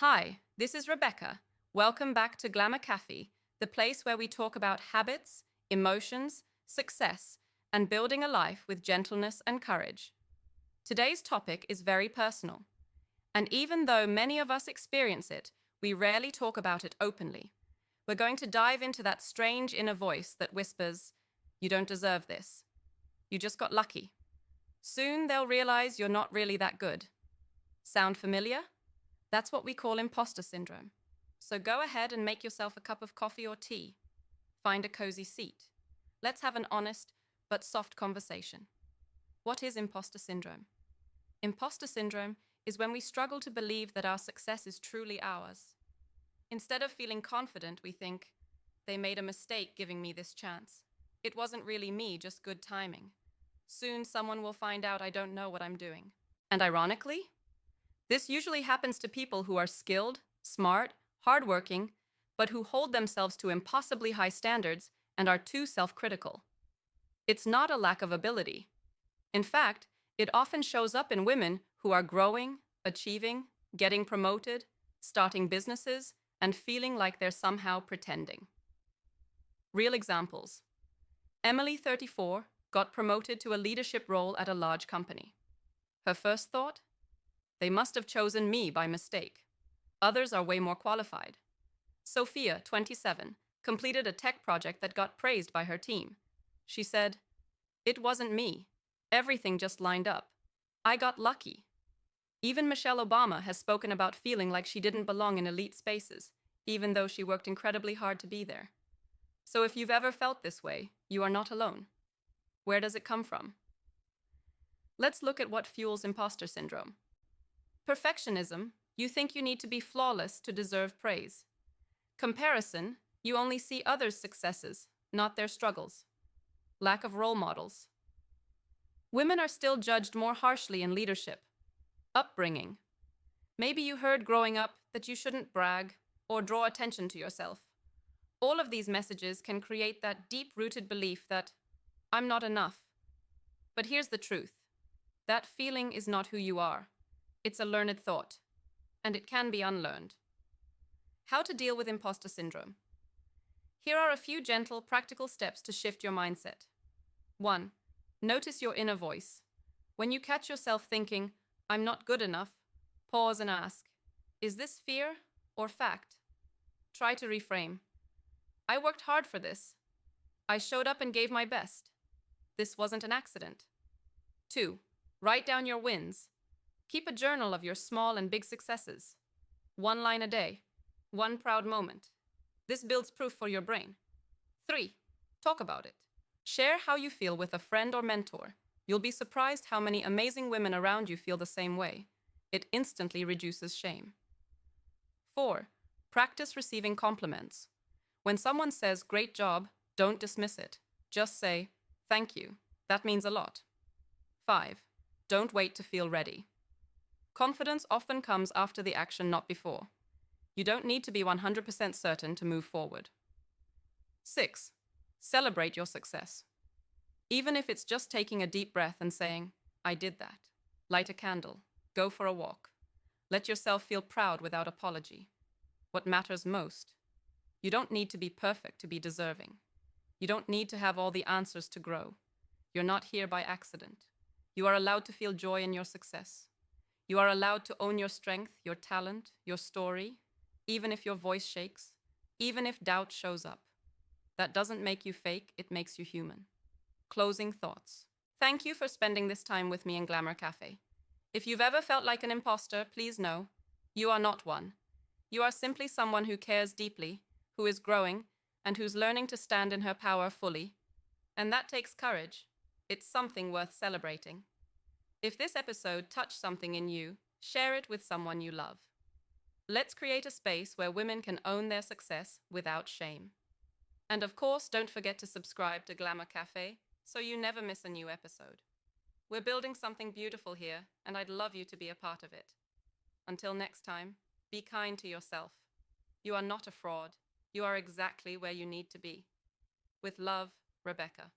Hi, this is Rebecca. Welcome back to Glamour Caffe, the place where we talk about habits, emotions, success, and building a life with gentleness and courage. Today's topic is very personal, and even though many of us experience it, we rarely talk about it openly. We're going to dive into that strange inner voice that whispers, "You don't deserve this. You just got lucky." Soon they'll realize you're not really that good. Sound familiar? That's what we call imposter syndrome. So go ahead and make yourself a cup of coffee or tea. Find a cozy seat. Let's have an honest but soft conversation. What is imposter syndrome? Imposter syndrome is when we struggle to believe that our success is truly ours. Instead of feeling confident, we think, they made a mistake giving me this chance. It wasn't really me, just good timing. Soon someone will find out I don't know what I'm doing. And ironically, this usually happens to people who are skilled, smart, hardworking, but who hold themselves to impossibly high standards and are too self-critical. It's not a lack of ability. In fact, it often shows up in women who are growing, achieving, getting promoted, starting businesses, and feeling like they're somehow pretending. Real examples. Emily, 34, got promoted to a leadership role at a large company. Her first thought? They must have chosen me by mistake. Others are way more qualified. Sophia, 27, completed a tech project that got praised by her team. She said, "It wasn't me. Everything just lined up. I got lucky." Even Michelle Obama has spoken about feeling like she didn't belong in elite spaces, even though she worked incredibly hard to be there. So if you've ever felt this way, you are not alone. Where does it come from? Let's look at what fuels imposter syndrome. Perfectionism, you think you need to be flawless to deserve praise. Comparison, you only see others' successes, not their struggles. Lack of role models. Women are still judged more harshly in leadership. Upbringing. Maybe you heard growing up that you shouldn't brag or draw attention to yourself. All of these messages can create that deep-rooted belief that I'm not enough. But here's the truth. That feeling is not who you are. It's a learned thought, and it can be unlearned. How to deal with imposter syndrome. Here are a few gentle, practical steps to shift your mindset. 1. Notice your inner voice. When you catch yourself thinking, "I'm not good enough," pause and ask, is this fear or fact? Try to reframe. I worked hard for this. I showed up and gave my best. This wasn't an accident. 2. Write down your wins. Keep a journal of your small and big successes. 1 line a day. 1 proud moment. This builds proof for your brain. 3. Talk about it. Share how you feel with a friend or mentor. You'll be surprised how many amazing women around you feel the same way. It instantly reduces shame. 4. Practice receiving compliments. When someone says, "Great job," don't dismiss it. Just say, "Thank you. That means a lot." 5. Don't wait to feel ready. Confidence often comes after the action, not before. You don't need to be 100% certain to move forward. 6. Celebrate your success. Even if it's just taking a deep breath and saying, "I did that." Light a candle. Go for a walk. Let yourself feel proud without apology. What matters most? You don't need to be perfect to be deserving. You don't need to have all the answers to grow. You're not here by accident. You are allowed to feel joy in your success. You are allowed to own your strength, your talent, your story, even if your voice shakes, even if doubt shows up. That doesn't make you fake, it makes you human. Closing thoughts. Thank you for spending this time with me in Glamour Caffe. If you've ever felt like an imposter, please know, you are not one. You are simply someone who cares deeply, who is growing, and who's learning to stand in her power fully. And that takes courage. It's something worth celebrating. If this episode touched something in you, share it with someone you love. Let's create a space where women can own their success without shame. And of course, don't forget to subscribe to Glamour Caffe so you never miss a new episode. We're building something beautiful here, and I'd love you to be a part of it. Until next time, be kind to yourself. You are not a fraud. You are exactly where you need to be. With love, Rebecca.